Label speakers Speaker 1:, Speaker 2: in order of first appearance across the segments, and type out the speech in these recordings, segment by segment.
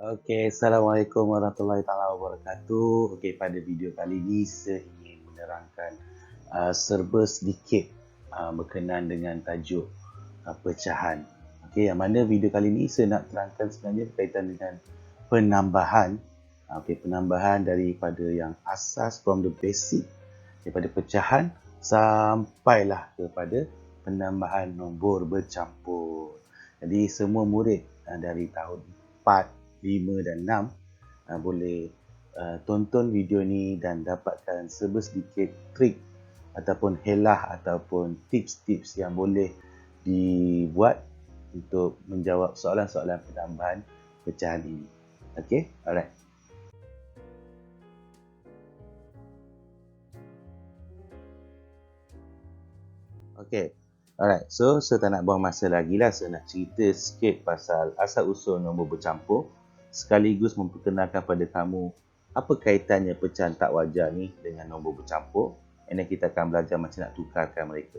Speaker 1: Okey, Assalamualaikum warahmatullahi taala wabarakatuh. Okey, pada video kali ini saya ingin menerangkan serba sedikit berkenaan dengan tajuk pecahan. Okey, yang mana video kali ini saya nak terangkan sebenarnya berkaitan dengan penambahan. Okey, penambahan daripada yang asas from the basic, daripada pecahan sampailah kepada penambahan nombor bercampur. Jadi semua murid dari tahun 4, 5 dan 6 boleh tonton video ni dan dapatkan sedikit trik ataupun helah ataupun tips-tips yang boleh dibuat untuk menjawab soalan-soalan penambahan pecahan ini. Okey, alright. Okey. Alright, so saya tak nak buang masa lagi lah. Saya nak cerita sikit pasal asal-usul nombor bercampur sekaligus memperkenalkan pada kamu apa kaitannya pecahan tak wajar ni dengan nombor bercampur. And then kita akan belajar macam nak tukarkan mereka.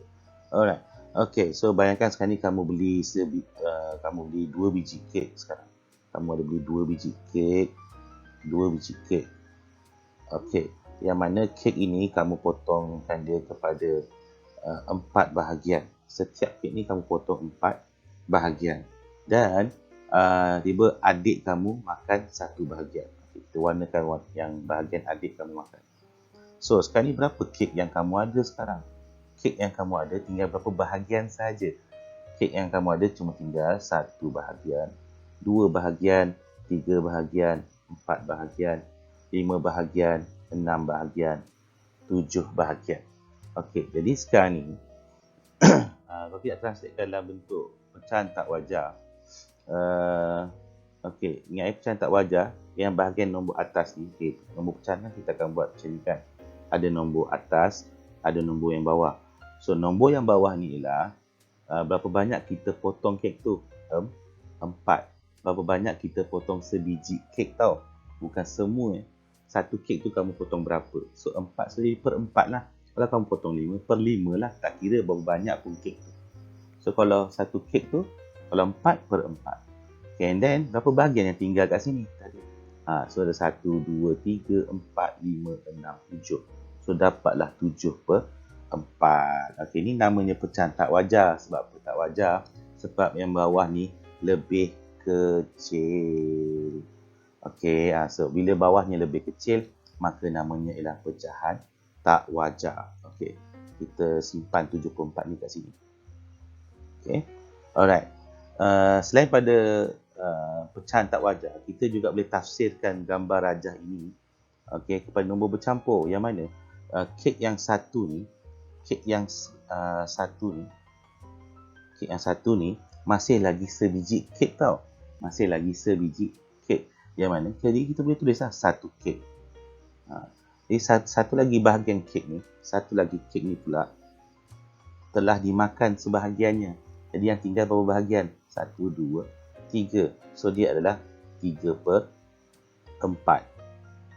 Speaker 1: Alright. Okay, so bayangkan sekarang ni kamu beli 2 biji kek sekarang. Kamu ada beli 2 biji kek. 2 biji kek. Okay, yang mana kek ini kamu potongkan dia kepada 4 bahagian. Setiap kek ni kamu potong 4 bahagian. Dan tiba adik kamu makan 1 bahagian. Kita warnakan yang bahagian adik kamu makan. So, sekarang ni berapa kek yang kamu ada sekarang? Kek yang kamu ada tinggal berapa bahagian saja. Kek yang kamu ada cuma tinggal 1 bahagian, 2 bahagian, 3 bahagian, 4 bahagian, 5 bahagian, 6 bahagian, 7 bahagian. Okey, jadi sekarang ni kalau kita translatekan dalam bentuk pecahan tak wajar. Okey, ingat pecahan tak wajar yang bahagian nombor atas ni. Okay, nombor pecahan kita akan buat macam ni kan. Ada nombor atas, ada nombor yang bawah. So nombor yang bawah ni ialah berapa banyak kita potong kek tu? 4. Berapa banyak kita potong sebiji kek tau. Bukan semua. Satu kek tu kamu potong berapa. So 4 sendiri per 4 lah. Kalau kamu potong 5 per 5 lah. Tak kira berapa banyak pun kek tu. So kalau satu kek tu, kalau 4 per 4. Okay, and then berapa bahagian yang tinggal kat sini tadi? So ada 1, 2, 3, 4, 5, 6, 7. So dapatlah 7 per 4. Okay, ni namanya pecahan tak wajar. Sebab apa tak wajar? Sebab yang bawah ni lebih kecil. Okay, so bila bawahnya lebih kecil, maka namanya ialah pecahan tak wajar. Okay, kita simpan 74 ni kat sini. Okay, alright. Selain pada pecahan tak wajar, kita juga boleh tafsirkan gambar rajah ini kepada nombor bercampur. Yang mana kek yang satu ni, kek yang satu ni masih lagi sebiji kek tau. Masih lagi sebiji kek. Yang mana? Jadi kita boleh tulislah satu kek. Jadi satu lagi bahagian kek ni, satu lagi kek ni pula telah dimakan sebahagiannya. Jadi yang tinggal berapa bahagian? 1, 2, 3. So dia adalah 3 per 4.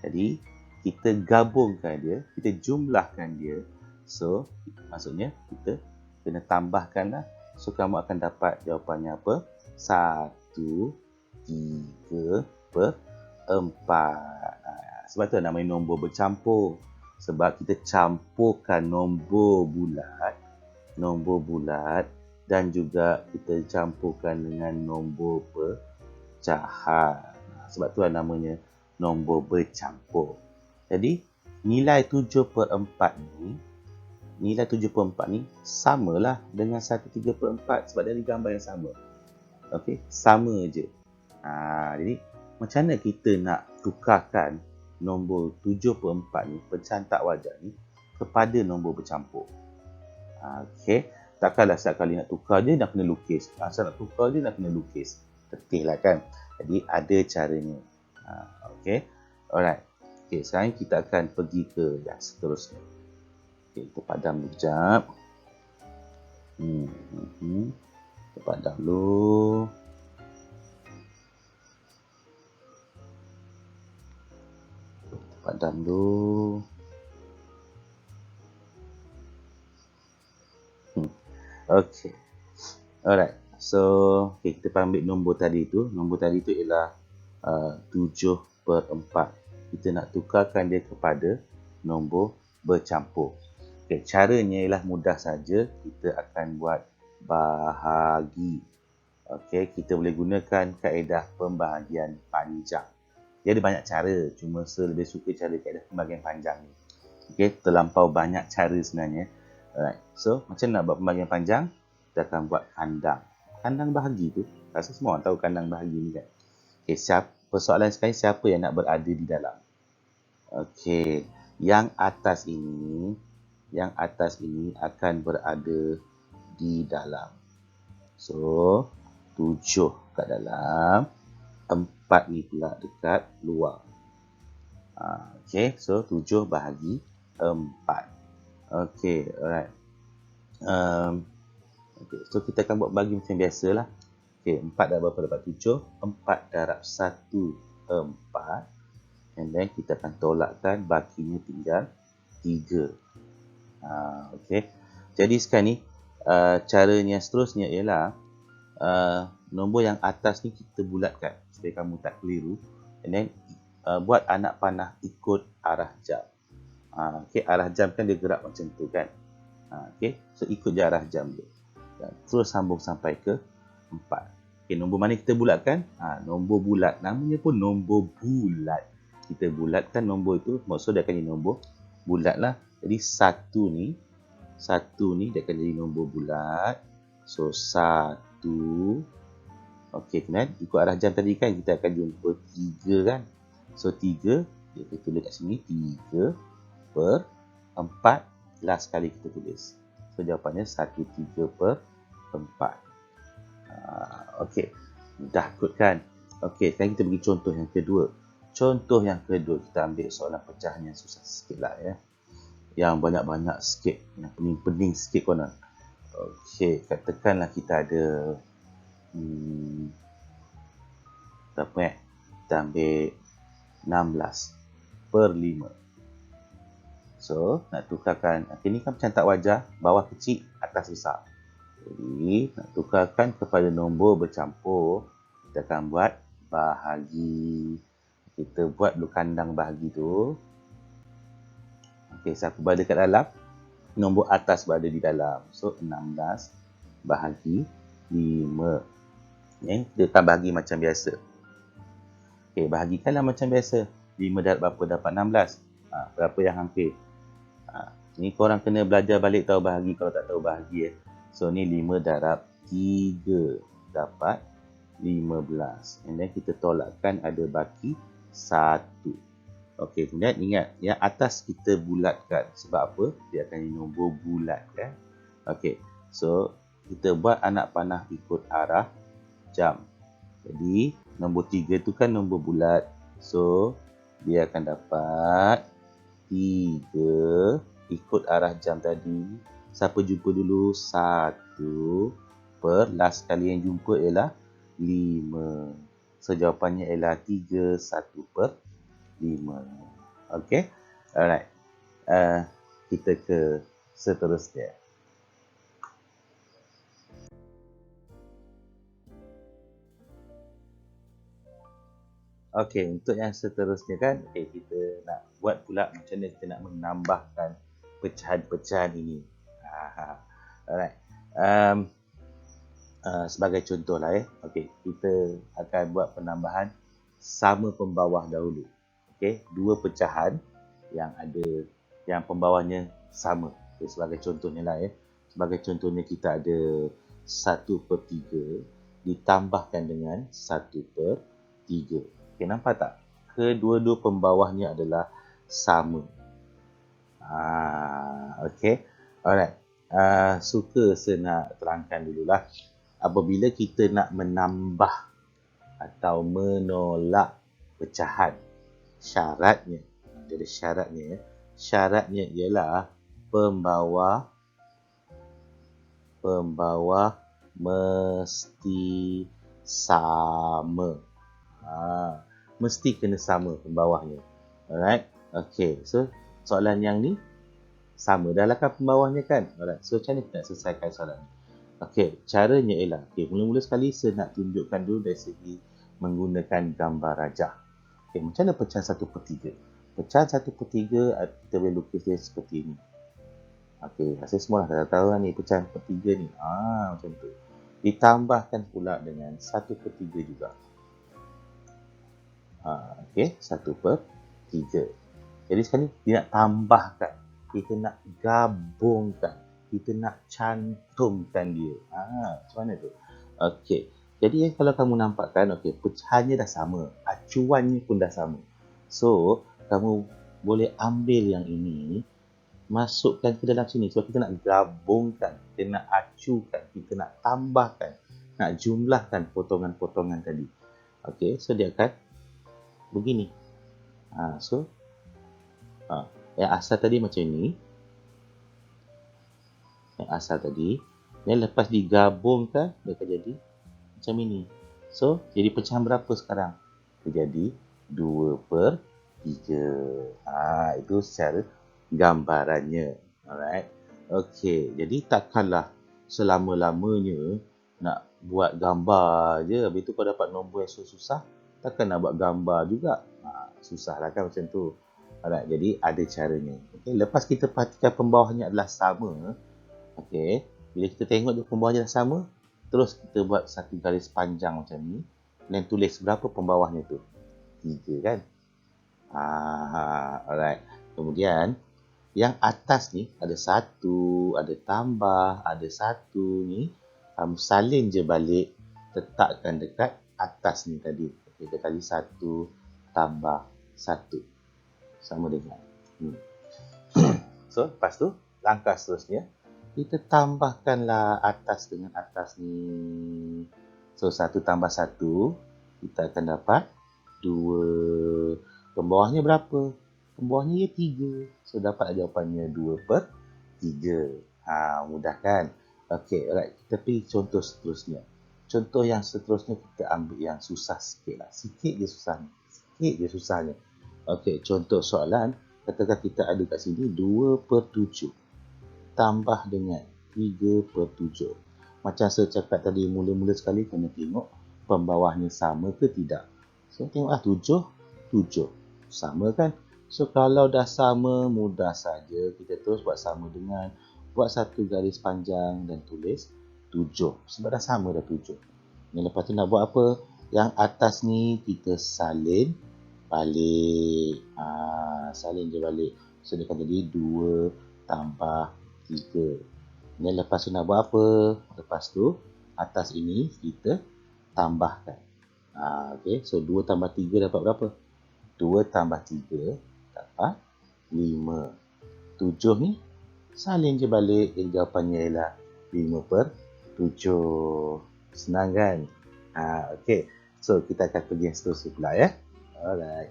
Speaker 1: Jadi kita gabungkan dia, kita jumlahkan dia. So maksudnya kita kena tambahkanlah. So kamu akan dapat jawapannya apa? 1, 3 per 4. Sebab tu namanya nombor bercampur. Sebab kita campurkan nombor bulat dan juga kita campurkan dengan nombor pecahan. Sebab tu namanya nombor bercampur. Jadi nilai 7 per 4 ni samalah dengan 1, 3 per 4 sebab dari gambar yang sama. Okey, sama je. Jadi macam mana kita nak tukarkan nombor 7 per 4 ni, pecahan tak wajar ni, kepada nombor bercampur? Okey, takkanlah setiap kali nak tukar je nak kena lukis. Asal nak tukar je nak kena lukis. Letih lah kan. Jadi ada caranya. Okey, alright. Okey, sekarang kita akan pergi ke yang seterusnya. Okey, kita padam sekejap. Kita padam dulu. Padam dulu. Okay. Alright. So, kita ambil nombor tadi tu. Nombor tadi tu ialah 7/4. Kita nak tukarkan dia kepada nombor bercampur. Okay, caranya ialah mudah saja. Kita akan buat bahagi. Okay, kita boleh gunakan kaedah pembahagian panjang. Dia ada banyak cara, cuma saya lebih suka cara kaedah pembahagian panjang ni. Okay, terlampau banyak cara sebenarnya. Alright, so macam nak buat pembahagian panjang, kita akan buat kandang. Kandang bahagi tu, rasa semua orang tahu kandang bahagi ni kan. Okay, persoalan sekarang, siapa yang nak berada di dalam? Okay, yang atas ini akan berada di dalam. So, 7 kat dalam, 4 ni pula dekat luar. Okay, so 7 bahagi 4. Okay, alright. Okay, so kita akan buat bagi macam biasa lah. Okay, 4 darab berapa dapat 7? 4 darab 1, 4. And then kita akan tolakkan, bakinya tinggal 3. Okay, jadi sekarang ni caranya seterusnya ialah nombor yang atas ni kita bulatkan supaya kamu tak keliru. And then buat anak panah ikut arah jam. Okay, arah jam kan dia gerak macam tu kan. Okay, so ikut je arah jam dia. Dan terus sambung sampai ke 4. Okay, nombor mana kita bulatkan? Nombor bulat. Namanya pun nombor bulat. Kita bulatkan nombor itu, maksud dia akan jadi nombor bulat lah. Jadi 1 ni dia akan jadi nombor bulat. So 1. Okey, kemudian ikut arah jam tadi kan kita akan jumpa 3 kan. So 3 kita tulis kat sini 3/4. Last kali kita tulis. So jawapannya 1/3/4. Okey, dah kot kan. Okey, sekarang kita bagi contoh yang kedua. Contoh yang kedua, kita ambil soalan pecahan yang susah sikit lah ya. Yang banyak-banyak sikit, yang pening-pening sikit konon. Okey, katakanlah kita ada berapa kita ambil 16/5. So, nak tukarkan, ini kan macam tak wajar, bawah kecil, atas besar. Jadi, nak tukarkan kepada nombor bercampur, kita akan buat bahagi. Kita buat dulu kandang bahagi tu. Okey, siapa berada kat dalam? Nombor atas berada di dalam. So, 16 bahagi 5. Kita akan bahagi macam biasa. Okey, bahagikanlah macam biasa. 5 darab berapa dapat 16? Berapa yang hampir? Ni korang kena belajar balik tahu bahagi kalau tak tahu bahagi. So, ni 5 darab 3 dapat 15. And then kita tolakkan ada baki 1. Okey, kemudian ingat, yang atas kita bulatkan. Sebab apa? Dia akan jadi nombor bulat kan. Okey, so kita buat anak panah ikut arah jam. Jadi, nombor 3 tu kan nombor bulat. So, dia akan dapat 3 ikut arah jam tadi. Siapa jumpa dulu? 1 per last kali yang jumpa ialah 5. So, jawapannya ialah 3 1/5. Okey. Alright. Kita ke seterusnya. Okey, untuk yang seterusnya kan, kita nak buat pula macam mana kita nak menambahkan pecahan-pecahan ini. Alright. Sebagai contoh lah Okey, kita akan buat penambahan sama pembawah dahulu. Okey, 2 pecahan yang ada yang pembawahnya sama. Okay, sebagai contohnya lah Sebagai contohnya kita ada 1/3 ditambahkan dengan 1/3. Okey, nampak tak? Kedua-dua pembawahnya adalah sama. Okey. Alright. Suka saya nak terangkan dululah. Apabila kita nak menambah atau menolak pecahan, syaratnya, ada syaratnya syaratnya ialah pembawah mesti sama. Mesti kena sama pembawahnya. Alright. Okay, so soalan yang ni sama dah lah kan pembawahnya kan. Alright, so macam mana kita nak selesaikan soalan ni? Okay, caranya ialah, mula-mula sekali saya nak tunjukkan dulu dari segi menggunakan gambar rajah. Okay, macam mana pecahan 1/3? Pecahan 1/3 kita boleh lukis dia seperti ini. Okey, rasa semua dah tahu ni pecahan 1/3 ni. Macam tu. Ditambahkan pula dengan 1/3 juga. Okey, 1/3. Jadi sekarang ni dia nak tambahkan. Kita nak gabungkan. Kita nak cantumkan dia. Macam mana tu? Okey. Jadi kalau kamu nampakkan, okey, pecahannya dah sama. Acuannya pun dah sama. So, kamu boleh ambil yang ini, masukkan ke dalam sini. Sebab kita nak gabungkan, kita nak acukan, kita nak tambahkan, nak jumlahkan potongan-potongan tadi. Okey, so dia akan begini. Yang asal tadi macam ini. Yang asal tadi. Dan lepas digabungkan, dia akan jadi macam ini. So, jadi pecahan berapa sekarang? Dia jadi 2/3. Itu secara gambarannya. Alright. Okey, jadi takkanlah selama-lamanya nak buat gambar je. Habis tu kau dapat nombor yang susah, takkan nak buat gambar juga. Susah lah kan macam tu. Alright, jadi ada caranya. Okey, lepas kita perhatikan pembawahnya adalah sama. Okey, bila kita tengok dia pembawahnya dah sama, terus kita buat satu garis panjang macam ni dan tulis berapa pembawahnya tu. 3 kan? Alright. Kemudian yang atas ni ada 1, ada tambah, ada 1 ni. Salin je balik, letakkan dekat atas ni tadi. Kita kali 1 tambah 1 sama dengan So, lepas tu langkah seterusnya kita tambahkanlah atas dengan atas ni. So, 1 tambah 1 kita akan dapat 2. Pembawahnya berapa? Pembawahnya 3. So, dapat jawapannya 2/3. Mudah kan? Okey, alright. Kita pergi contoh seterusnya. Contoh yang seterusnya kita ambil yang susah sikit lah. Sikit je susahnya. Okey, contoh soalan. Katakan kita ada kat sini 2/7. Tambah dengan 3/7. Macam saya cakap tadi, mula-mula sekali kena tengok pembawahnya sama ke tidak. So, tengoklah 7. Sama kan? So, kalau dah sama, mudah saja. Kita terus buat sama dengan, buat satu garis panjang dan tulis 7. Sebab dah sama dah 7. Dan lepas tu nak buat apa? Yang atas ni kita salin balik. Salin je balik. So, dia akan jadi 2 tambah 3. Dan lepas tu nak buat apa? Lepas tu, atas ini kita tambahkan. Okay. So, 2 tambah 3 dapat berapa? 2 tambah 3 dapat 5. 7 ni salin je balik. Jadi jawapannya ialah 5/7. Senang kan? Okay. So, kita akan pergi yang seterusnya pula ya. Alright.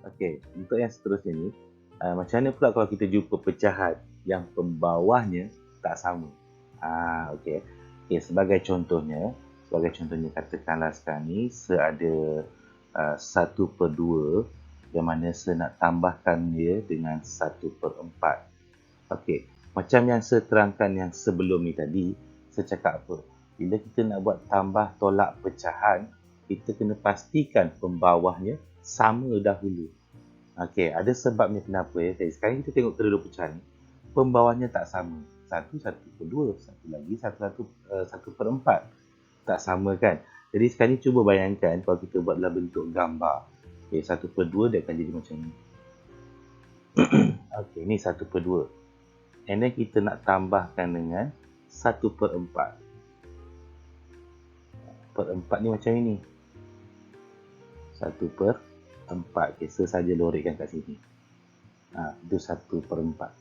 Speaker 1: Okay, untuk yang seterusnya ni, macam mana pula kalau kita jumpa pecahan yang pembawahnya tak sama? Okay, sebagai contohnya katakanlah sekarang ni seada 1/2 yang mana saya nak tambahkan dia dengan 1/4. Okay, macam yang saya terangkan yang sebelum ni tadi, saya cakap apa? Bila kita nak buat tambah tolak pecahan, kita kena pastikan pembawahnya sama dahulu. Okey, ada sebabnya kenapa ya. Sekarang kita tengok kedua-dua pecahan ni, pembawahnya tak sama. 1/2, satu lagi 1/4. Tak sama kan? Jadi sekarang ni cuba bayangkan kalau kita buat dalam bentuk gambar. Okey, 1/2 dia akan jadi macam ni. Okey, ni 1/2. And then kita nak tambahkan dengan 1/4. 1/4 ni macam ini. 1/4. Okay, saja lorikkan kat sini. Itu 1/4.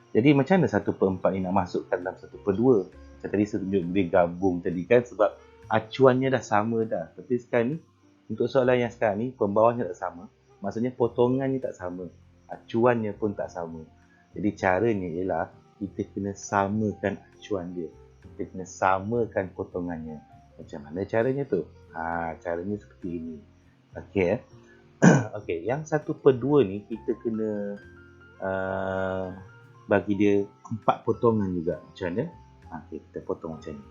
Speaker 1: Jadi macam mana 1/4 ni nak masukkan dalam 1/2? Macam tadi saya tunjuk dia gabung tadi kan, sebab acuannya dah sama dah. Tapi sekarang ni, untuk soalan yang sekarang ni, pembawahnya tak sama. Maksudnya potongannya tak sama. Acuannya pun tak sama. Jadi caranya ialah kita kena samakan acuan dia. Kita kena samakan potongannya. Macam mana caranya tu? Caranya seperti ini. Okey. Okey, yang 1/2 ni kita kena bagi dia 4 potongan juga. Macam mana? Okey, kita potong macam ni.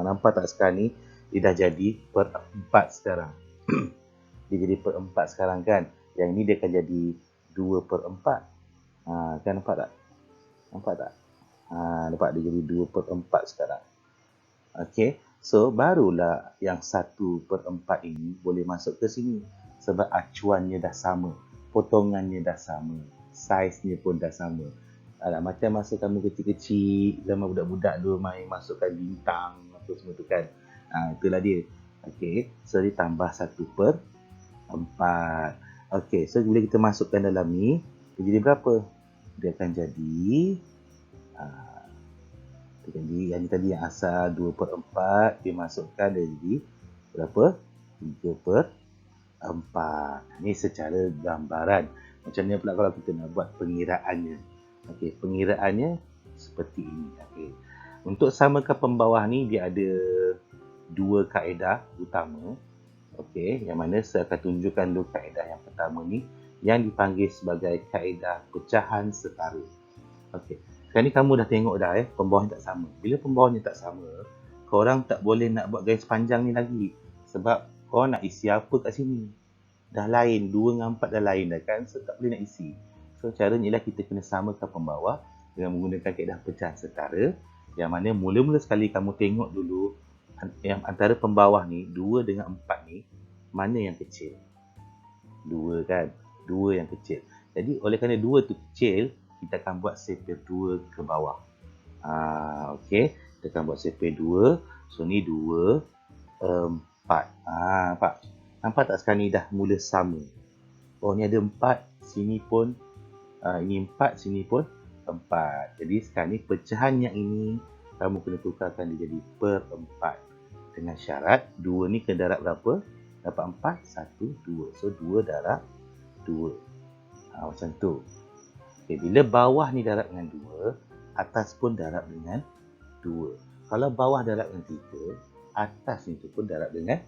Speaker 1: Nampak tak sekarang ni? Dia dah jadi per 4 sekarang. Dia jadi per 4 sekarang kan. Yang ni dia akan jadi 2 per 4. Kan nampak tak? Nampak tak? Nampak dia jadi 2 per 4 sekarang. Okey. So, barulah yang 1 per 4 ini boleh masuk ke sini. Sebab acuannya dah sama. Potongannya dah sama. Saiznya pun dah sama. Macam masa kamu kecil-kecil, zaman budak-budak dulu main masukkan bintang, apa semua tu kan. Itulah dia. Okey. So, dia tambah 1 per 4. Okey. So, bila kita masukkan dalam ni, dia jadi berapa? Dia akan jadi... Jadi yang tadi yang asal 2 per 4 dia masukkan dia jadi berapa? 3 per 4. Ini secara gambaran. Macam ni pula kalau kita nak buat pengiraannya. Okey, pengiraannya seperti ini. Okey. Untuk samakan pembawah ni dia ada 2 kaedah utama. Okey, yang mana saya akan tunjukkan dulu kaedah yang pertama ni yang dipanggil sebagai kaedah pecahan setara. Okey. Sekarang ni kamu dah tengok dah pembawahnya tak sama. Bila pembawahnya tak sama, korang tak boleh nak buat garis panjang ni lagi. Sebab korang nak isi apa kat sini. Dah lain, 2 dengan 4 dah lain dah kan. So tak boleh nak isi. So caranya ialah kita kena samakan pembawah dengan menggunakan kaedah pecahan setara. Yang mana mula-mula sekali kamu tengok dulu yang antara pembawah ni, 2 dengan 4 ni, mana yang kecil? 2 kan? 2 yang kecil. Jadi oleh kerana 2 tu kecil, kita akan buat sepir 2 ke bawah. Okey, kita akan buat sepir 2. So ni 2, 4. Nampak? Nampak tak sekarang ni dah mula sama. Oh ni ada 4, sini pun ini 4, sini pun 4. Jadi sekarang ni pecahan yang ini kamu kena tukarkan dia jadi per 4. Dengan syarat 2 ni kena darab berapa? Dapat 4, 1, 2. So 2 darab 2. Macam tu. Okay, bila bawah ni darab dengan 2, atas pun darab dengan 2. Kalau bawah darab dengan 3, atas ni tu pun darab dengan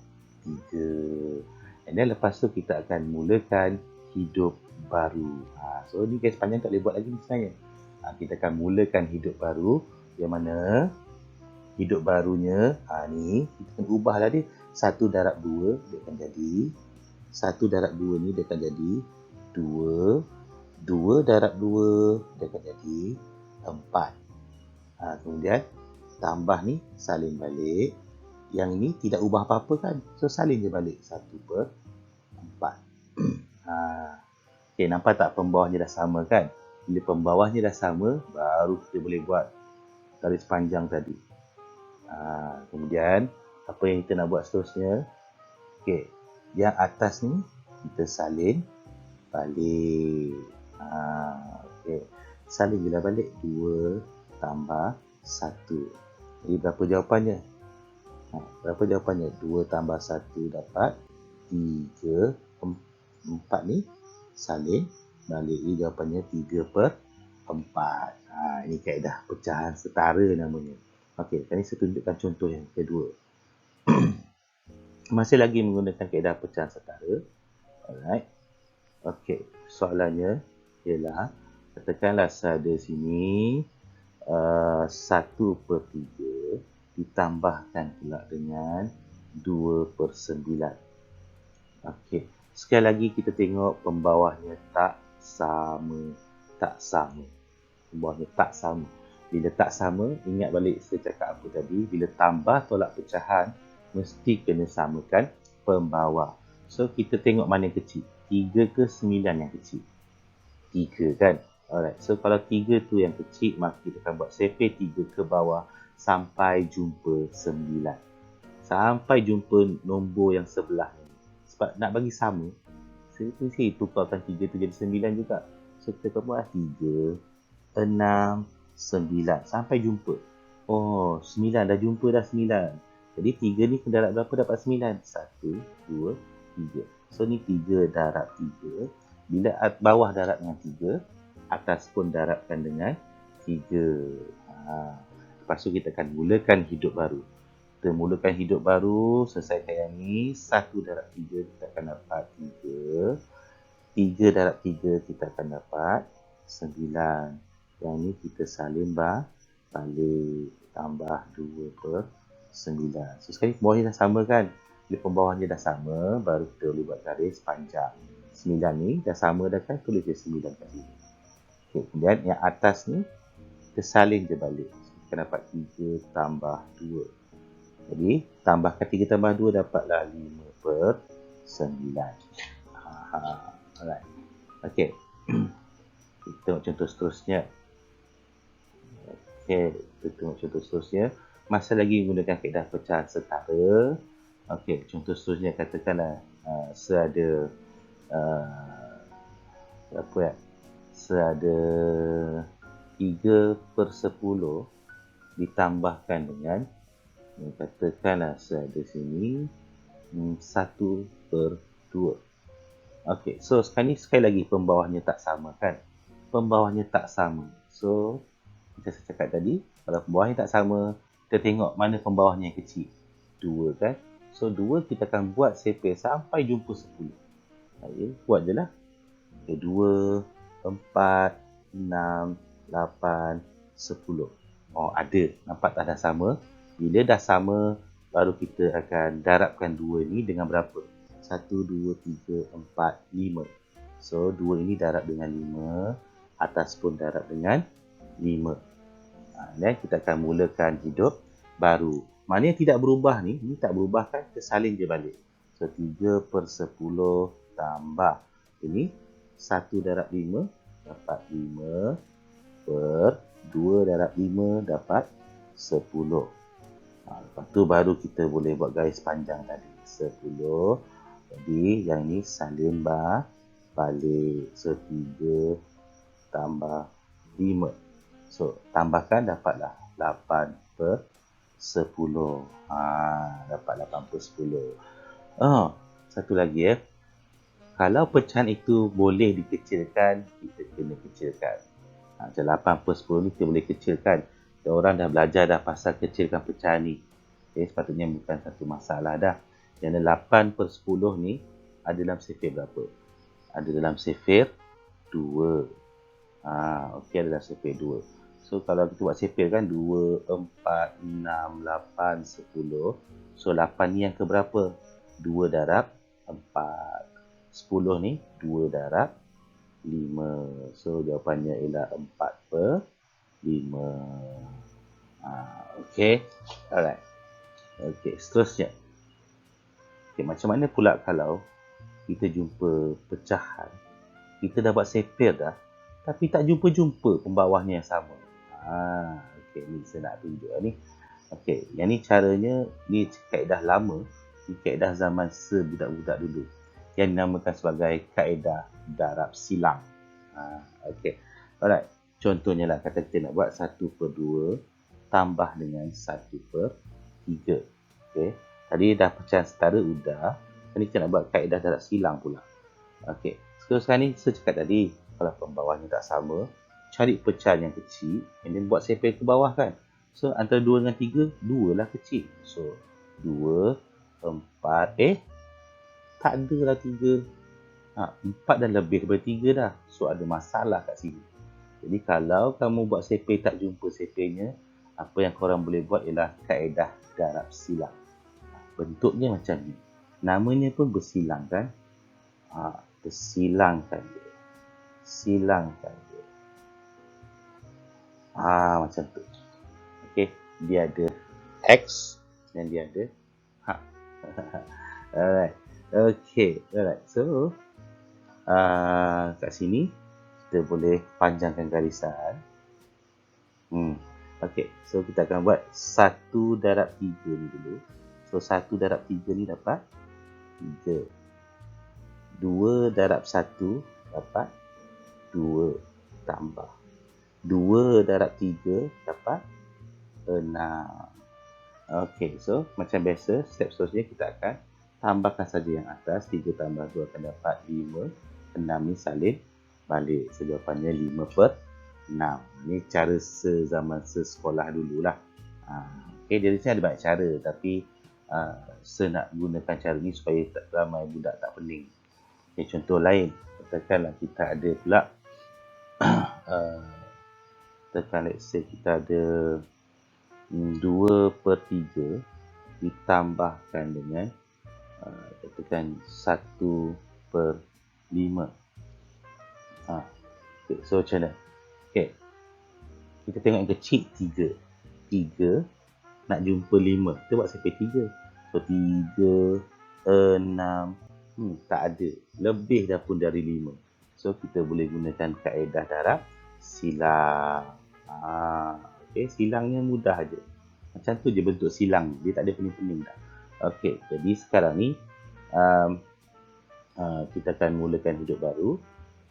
Speaker 1: 3. And then lepas tu kita akan mulakan hidup baru. So ni guys, panjang tak boleh buat lagi ni sebenarnya. Kita akan mulakan hidup baru. Yang mana hidup barunya, ni kita akan ubahlah dia. 1 darab 2 dia akan jadi 1 darab 2 ni dia akan jadi 2. 2 darab 2 dia akan jadi 4. Kemudian tambah ni salin balik. Yang ni tidak ubah apa-apa kan. So salin je balik 1 per 4. Okay, nampak tak pembawahnya dah sama kan? Bila pembawahnya dah sama, baru kita boleh buat garis panjang tadi. Kemudian apa yang kita nak buat seterusnya? Okay, yang atas ni kita salin balik. Okay. Salin je lah balik. 2 tambah 1. Jadi berapa jawapannya? Berapa jawapannya? 2 tambah 1 dapat 3. 4 ni salin balik. Jadi jawapannya 3 per 4. Ini kaedah pecahan setara namanya. Okey, sekarang ni saya tunjukkan contoh yang kedua. Masih lagi menggunakan kaedah pecahan setara. Alright. Okey, soalannya ialah katakanlah saya ada sini 1 per 3 ditambahkan pula dengan 2 per 9. Okey, sekali lagi kita tengok pembawahnya tak sama. Tak sama. Pembawahnya tak sama. Bila tak sama, ingat balik saya cakap apa tadi. Bila tambah tolak pecahan, mesti kena samakan pembawah. So kita tengok mana yang kecil. 3 ke 9 yang kecil? 3 kan? Alright, so kalau 3 tu yang kecil, maka kita akan buat sepir 3 ke bawah sampai jumpa 9. Sampai jumpa nombor yang sebelah ni. Sebab nak bagi sama, saya tukarkan 3 tu jadi 9 juga. So kita akan buat 3, 6, 9 sampai jumpa. Oh, 9 dah jumpa dah 9. Jadi 3 ni kena darab berapa dapat 9? 1, 2, 3. So ni 3 darab 3. Bila bawah darab dengan 3, atas pun darabkan dengan 3. Lepas tu kita akan mulakan hidup baru. Kita mulakan hidup baru, selesaikan yang ni. 1 darab 3 kita akan dapat 3. 3 darab 3 kita akan dapat 9. Yang ni kita salin balik, tambah 2/9. So sekali bawahnya dah sama kan. Bila pembawahnya dah sama, baru kita boleh buat garis panjang. 9 ni dah sama dah kan, tulis je 9 kat sini. Okay, kemudian yang atas ni kita salin je balik. Kita dapat 3 tambah 2. Jadi tambahkan 3 tambah 2 dapatlah 5/9. Alright. Okay. Kita tengok contoh seterusnya. Okay, kita tengok contoh seterusnya. Masih lagi menggunakan kaedah pecahan setara. Okey, contoh seterusnya katakanlah seada berapa ya? Seada 3/10 ditambahkan dengan katakanlah seada sini 1/2. Okey, so sekarang ni sekali lagi pembawahnya tak sama kan? Pembawahnya tak sama. So macam saya cakap tadi, kalau pembawahnya tak sama, kita tengok mana pembawahnya yang kecil. 2 kan? So 2 kita akan buat sepir sampai jumpa 10. Okay, buat je lah. Okay, 2, 4, 6, 8, 10. Oh ada, nampak tak dah sama? Bila dah sama, baru kita akan darabkan 2 ni dengan berapa? 1, 2, 3, 4, 5. So 2 ini darab dengan 5, atas pun darab dengan 5. Dan kita akan mulakan hidup baru. Mana yang tidak berubah ni tak berubah kan, kita salin je balik. So 3/10 tambah ini 1 darab 5 dapat 5/2 darab 5 dapat 10. Lepas tu baru kita boleh buat garis panjang tadi 10. Jadi yang ni salin balik. So 3 tambah 5. So tambahkan dapatlah 8/10. Dapat 8/10. Satu lagi ya. Kalau pecahan itu boleh dikecilkan, kita kena kecilkan. Macam 8/10 ni kita boleh kecilkan. Dan orang dah belajar dah pasal kecilkan pecahan ni. Okay, sepatutnya bukan satu masalah dah. Yang 8/10 ni ada dalam sifir berapa? Ada dalam sifir 2. Okey, ada dalam sifir 2. So kalau kita buat sifir kan 2, 4, 6, 8, 10. So 8 ni yang keberapa? 2 darab 4. 10 ni 2 darab 5. So jawapannya ialah 4/5. Okey. Alright. Okey, seterusnya. Okay, macam mana pula kalau kita jumpa pecahan, kita dah buat sifir dah, tapi tak jumpa-jumpa pembawahnya yang sama. Okey, ni saya nak tunjuk ni. Okey, yang ni caranya, ni kaedah lama, ni kaedah zaman sebudak-budak dulu, yang dinamakan sebagai kaedah darab silang. Okey, alright. Contohnya lah, kata kita nak buat 1/2 tambah dengan 1/3. Okey, tadi dah pecahan setara udah. Ni kita nak buat kaedah darab silang pula. Okey, sekarang ni saya cakap tadi, kalau pembawahnya tak sama, cari pecahan yang kecil, dan buat sepir ke bawah kan. So antara 2 dengan 3, 2 lah kecil. So 2, 4, tak ada lah 3. 4 dah lebih daripada 3 dah. So ada masalah kat sini. Jadi kalau kamu buat sepir tak jumpa sepirnya, apa yang korang boleh buat ialah kaedah darab silang. Bentuknya macam ni. Namanya pun bersilang kan. Bersilangkan dia. Silangkan dia. Macam tu. Okey, dia ada X dan dia ada H. Alright. Okey, alright. So kat sini kita boleh panjangkan garisan. Okey, so kita akan buat 1 darab 3 ni dulu. So 1 darab 3 ni dapat 3. 2 darab 1 dapat 2 tambah 2 darab 3 dapat 6. Okey, so macam biasa, step seterusnya kita akan tambahkan saja yang atas. 3 tambah 2 akan dapat 5. 6 ni salin balik. So jawapannya 5/6. Ini cara sezaman sesekolah dululah. Okey, dari sini ada banyak cara, tapi saya nak gunakan cara ni supaya tak ramai budak tak pening. Okay, contoh lain, katakanlah kita ada pula Katakan let's say kita ada 2/3 ditambahkan dengan katakan 1/5. Okay, so macam mana? Okay, kita tengok yang kecil 3. 3 nak jumpa 5. Kita buat sampai 3. So 3, 6, tak ada. Lebih dah pun dari 5. So kita boleh gunakan kaedah darab silang. Okay, silangnya mudah aja. Macam tu je bentuk silang. Dia tak ada pening-pening dah. Okay, jadi sekarang ni kita akan mulakan hidup baru.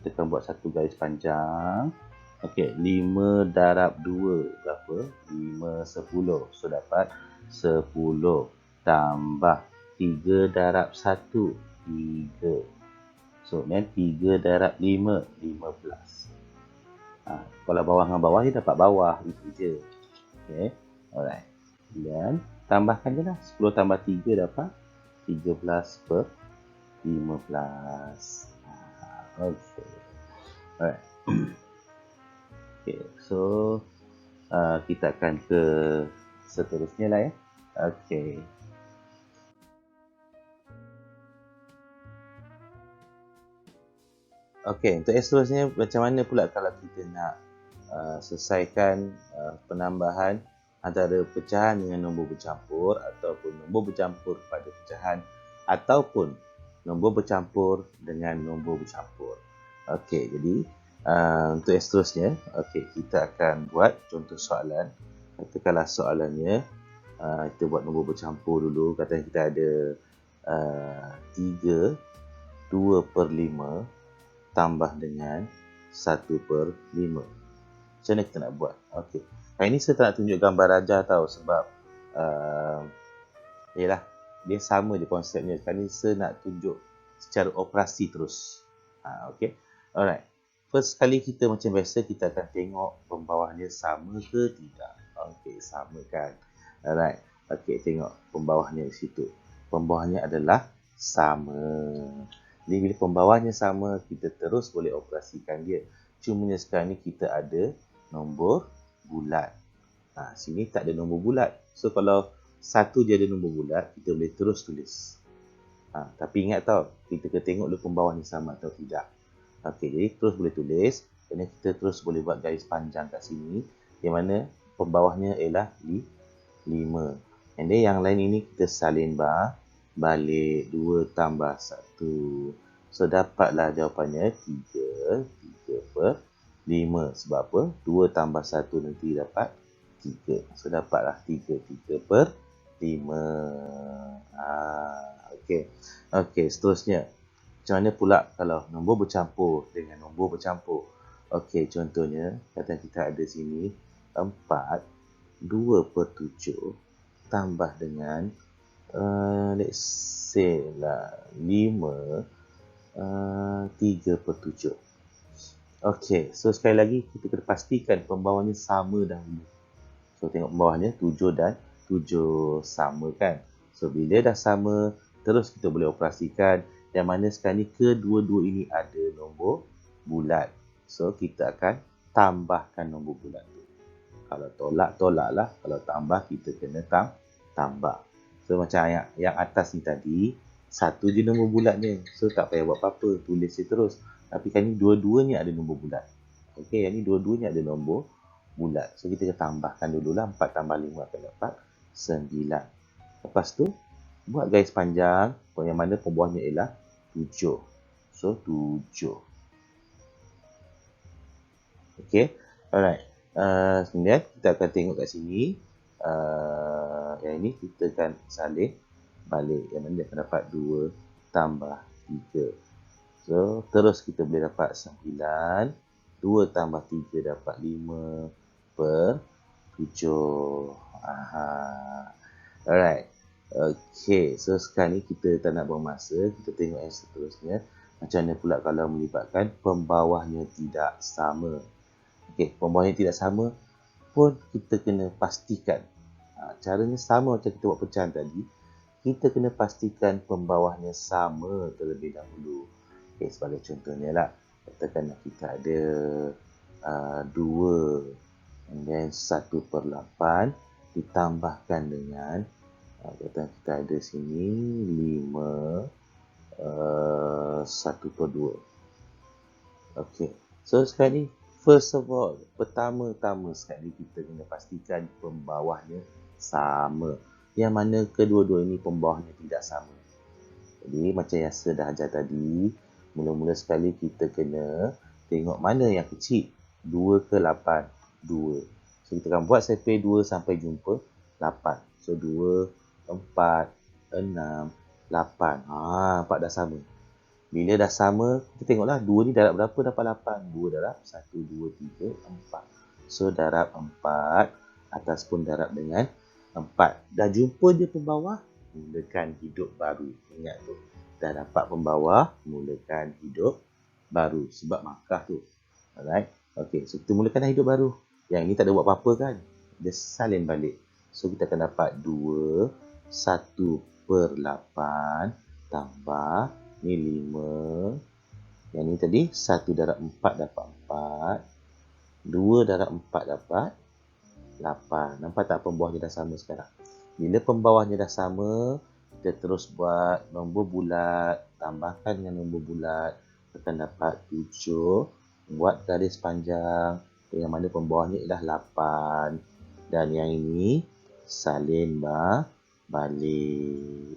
Speaker 1: Kita akan buat satu garis panjang. Okey, 5 darab 2 berapa? 5, 10. So dapat 10 tambah 3 darab 1, 3. So then 3 darab 5, 15. Kalau bawah dengan bawah, dia dapat bawah. Itu je. Okey, alright. Dan tambahkan je lah. 10 tambah 3 dapat 13/15. Okay. Alright. Okay, so kita akan ke seterusnya lah ya. Okay. Okay, untuk yang seterusnya macam mana pula kalau kita nak selesaikan penambahan antara pecahan dengan nombor bercampur ataupun nombor bercampur pada pecahan ataupun nombor bercampur dengan nombor bercampur. Okey, jadi untuk yang seterusnya, okey, kita akan buat contoh soalan. Katakanlah soalannya, kita buat nombor bercampur dulu. Katakan kita ada 3 2/5 tambah dengan 1/5. Macam mana kita nak buat? Okey, hari ni saya tak nak tunjuk gambar Raja tau sebab yelah, dia sama je konsepnya. Kali ni saya nak tunjuk secara operasi terus. Okey, alright. First kali kita macam biasa, kita akan tengok pembawahnya sama ke tidak. Okey, sama kan. Alright. Okey, tengok pembawahnya di situ. Pembawahnya adalah sama. Jadi bila pembawahnya sama, kita terus boleh operasikan dia. Cumanya sekarang ni kita ada nombor bulat. Sini tak ada nombor bulat. So kalau satu je ada nombor bulat, kita boleh terus tulis. Tapi ingat tau, kita kena tengok dulu pembawahnya sama atau tidak. Okey, jadi terus boleh tulis. Dan kita terus boleh buat garis panjang kat sini. Yang mana pembawahnya ialah 5. And then yang lain ini kita salin bar. Balik 2 tambah 1. So dapatlah jawapannya 3. 3/5. Sebab apa? 2 tambah 1 nanti dapat 3. So dapatlah 3/5. Okey. Okey, seterusnya. Macam mana pula kalau nombor bercampur dengan nombor bercampur? Okey, contohnya, kata kita ada sini 4 2/7 tambah dengan let's say lah 5 3/7. Okey, so sekali lagi kita kena pastikan pembawahnya sama dahulu. So tengok bawahnya 7 dan 7 sama kan. So bila dah sama, terus kita boleh operasikan. Yang mana sekarang ni kedua-dua ini ada nombor bulat. So kita akan tambahkan nombor bulat tu. Kalau tolak, tolaklah. Kalau tambah, kita kena tambah. So macam yang atas ni tadi, satu je nombor bulatnya. So tak payah buat apa-apa, tulis je terus. Tapi kan ni dua-duanya ada nombor bulat. Okey, yang ni dua-duanya ada nombor bulat. So kita tambahkan dululah. 4 tambah 5 akan dapat 9. Lepas tu buat garis panjang yang mana pembawahnya ialah 7. So 7. Okey, alright. Kemudian kita akan tengok kat sini. Yang ini kita akan salin balik. Yang mana dia akan dapat 2 tambah 3. So terus kita boleh dapat 9. 2 tambah 3 dapat 5/7. Alright. Okay, so sekarang ni kita tak nak buang masa. Kita tengok yang seterusnya. Macam mana pula kalau melibatkan pembawahnya tidak sama. Okay, pembawahnya tidak sama pun kita kena pastikan. Caranya sama macam kita buat pecahan tadi. Kita kena pastikan pembawahnya sama terlebih dahulu. Okay, sebagai contohnya lah. Katakan kita ada 2 And then 1/8 ditambahkan dengan kata kita ada sini 5 1/2. Okey. So sekarang ni first of all, pertama-tama sekali kita kena pastikan pembawahnya sama. Yang mana kedua-dua ini pembawahnya tidak sama. Jadi macam yang saya dah ajar tadi, mula-mula sekali kita kena tengok mana yang kecil. 2 ke 8? 2. So kita akan buat sampai 2 sampai jumpa 8. So 2, 4, 6, 8. Nampak dah sama. Bila dah sama, kita tengoklah 2 ni darab berapa dapat 8. 2 darab 1, 2, 3, 4. So darab 4 ataupun darab dengan 4. Dah jumpa je pembawah, mulakan hidup baru. Ingat tu. Dah dapat pembawah, mulakan hidup baru. Sebab markah tu. Alright. Okey, so kita mulakan hidup baru. Yang ni tak ada buat apa-apa kan. Dia salin balik. So kita akan dapat 2, 1/8 tambah ni 5. Yang ni tadi 1 darab 4 dapat 4. 2 darab 4 dapat 8. Nampak tak pembawahnya dah sama sekarang? Bila pembawahnya dah sama, kita terus buat nombor bulat, tambahkan dengan nombor bulat, akan dapat 7. Buat garis panjang, yang mana pembawahnya ialah 8. Dan yang ini salin balik.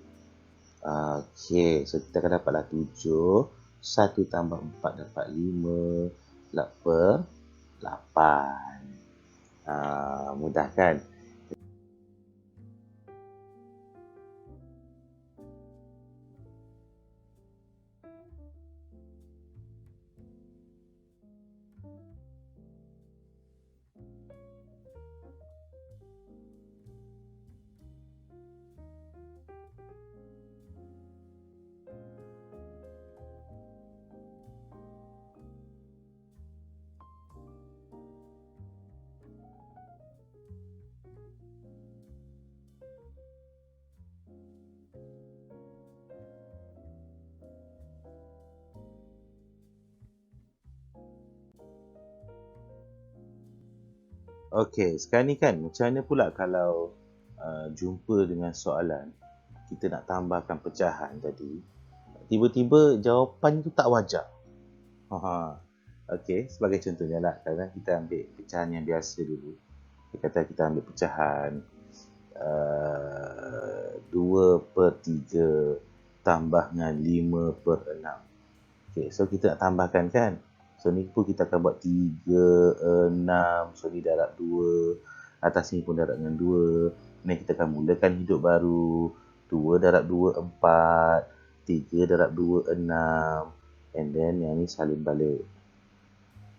Speaker 1: Okey, so kita akan dapatlah 7. 1 tambah 4 dapat 5. 8. Mudah kan? Okey, sekarang ni kan macam mana pula kalau jumpa dengan soalan kita nak tambahkan pecahan tadi, tiba-tiba jawapan tu tak wajar. Okey, sebagai contohnya lah, kadang kita ambil pecahan yang biasa dulu. Kita kata kita ambil pecahan 2/3 tambah dengan 5/6. Okey, so kita nak tambahkan kan. So ni pun kita akan buat 3, 6. So ni darab 2. Atas ni pun darab dengan 2. Ni kita akan mulakan hidup baru. 2 darab 2, 4. 3 darab 2, 6. And then yang ni salin balik.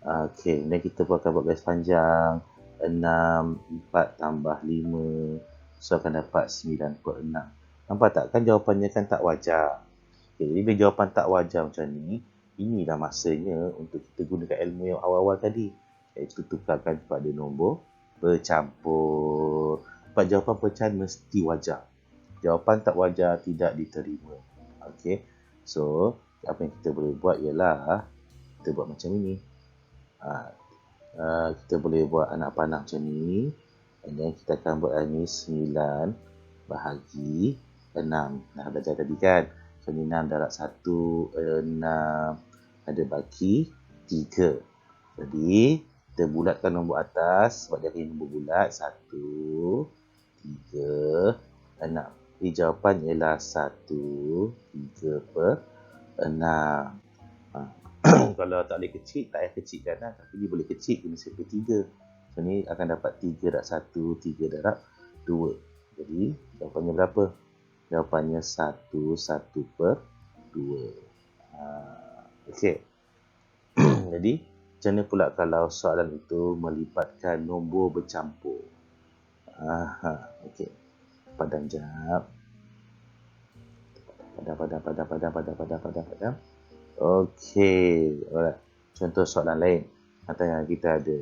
Speaker 1: Okey, dan kita pun akan buat garis panjang. 6, 4 tambah 5. So akan dapat 9/6. Nampak tak? Kan jawapannya kan tak wajar. Okay, jadi bila jawapan tak wajar macam ni, inilah masanya untuk kita gunakan ilmu yang awal-awal tadi. Iaitu tukarkan kepada nombor bercampur. Sebab jawapan pecahan mesti wajar. Jawapan tak wajar tidak diterima. Okey. So, apa yang kita boleh buat ialah kita buat macam ini. Kita boleh buat anak panah macam ni. And then kita akan buat ini 9 bahagi 6. Dah belajar tadi kan? So, 6 darab 1, 6. Ada baki 3. Jadi, kita bulatkan nombor atas. Sebab dia ada nombor bulat. 1, 3, 6. Jadi, jawapan ialah 1, 3/6. Kalau tak boleh kecil, tak payah kecilkan lah. Tapi dia boleh kecil, kena sampai 3. So, ni akan dapat 3 darab 1, 3 darab 2. Jadi, jawapannya berapa? Jawapannya 1/2. Okey. Jadi, macam mana pula kalau soalan itu melibatkan nombor bercampur? Okey. Padam jap. Padam. Okey. Alright. Contoh soalan lain. Katakan kita ada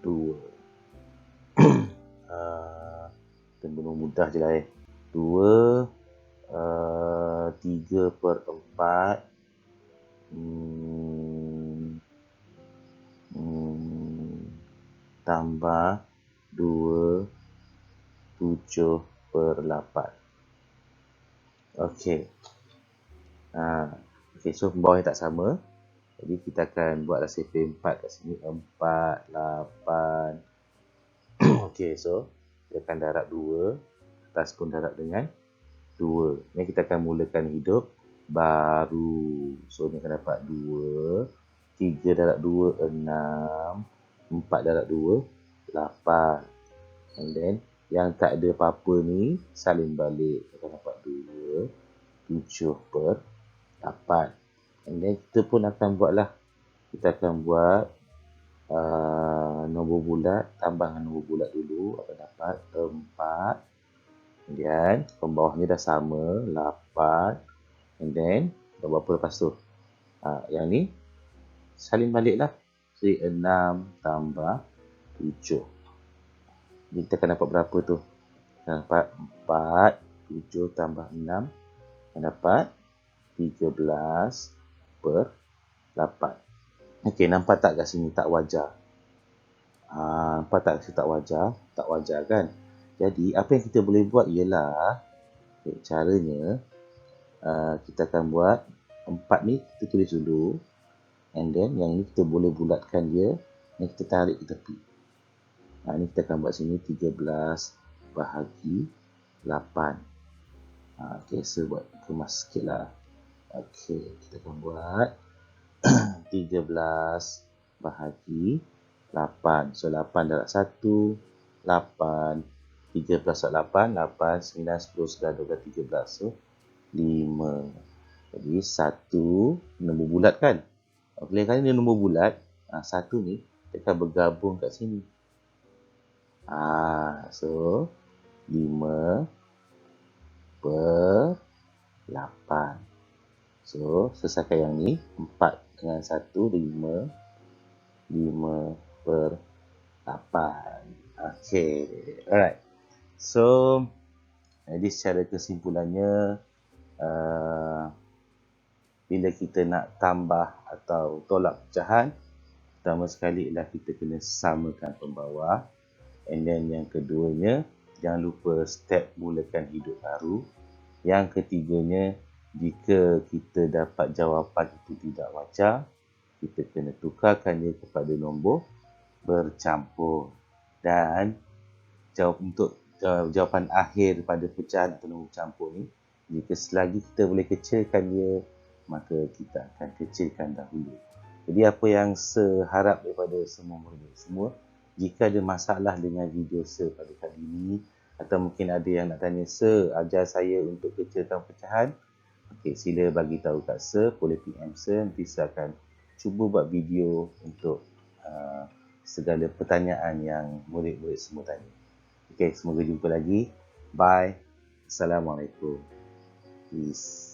Speaker 1: 2. Kita mudah je lah 2, 3/4 tambah 2, 7 per 8. Okey. Okey, so bawah tak sama. Jadi kita akan buatlah survey 4 kat sini. 4, 8. Okey, so dia akan darab 2. Atas pun darab dengan 2. Ni kita akan mulakan hidup baru. So ni akan dapat 2. 3 darab 2, 6. 4 darab 2, 8. And then yang tak ada apa-apa ni salin balik. Akan dapat 2, 7 per 8. And then kita pun akan buatlah. Kita akan buat nombor bulat tambah dengan nombor bulat dulu. Akan dapat 4. Kemudian pembawah ni dah sama 8. And then dah berapa lepas tu? Yang ni salin balik lah. Jadi 6 tambah 7. Jadi kita akan dapat berapa tu? Kita dapat 4. 7 tambah 6. Akan dapat 13 per 8. Okey, nampak tak kat sini tak wajar? Nampak tak kat sini tak wajar? Tak wajar kan? Jadi, apa yang kita boleh buat ialah, caranya, kita akan buat 4 ni kita tulis dulu. And then, yang ni kita boleh bulatkan dia. Ni kita tarik ke tepi. Ni kita akan buat sini 13 bahagi 8. Okey, saya buat kemas sikit lah. Okey, kita akan buat 13 bahagi 8. So, 8 darab 1, 8. 13 darab 8, 8, 9, 10, 11, 12, 13. So, 5. Jadi, 1 nombor bulat kan? Boleh kali ni nombor bulat. 1 ni, dia akan bergabung kat sini. So, 5 per 8. So, selesaikan yang ni. 4 dengan 1, 5. 5 per 8. Okay. Alright. So, jadi secara kesimpulannya, bila kita nak tambah atau tolak pecahan, pertama sekali ialah kita kena samakan pembawah. And then yang keduanya, jangan lupa step mulakan hidup baru. Yang ketiganya, jika kita dapat jawapan itu tidak wajar, kita kena tukarkannya kepada nombor bercampur. Dan untuk jawapan akhir pada pecahan atau nombor bercampur ni, jika selagi kita boleh kecilkan dia, maka kita akan kecilkan dahulu. Jadi apa yang saya harap daripada semua murid semua, jika ada masalah dengan video saya pada kali ini, atau mungkin ada yang nak tanya, Sir, ajar saya untuk kecilkan pecahan, sila bagi tahu kat Sir, boleh PM Sir, nanti saya akan cuba buat video untuk segala pertanyaan yang murid-murid semua tanya. Semoga jumpa lagi. Bye. Assalamualaikum. Peace.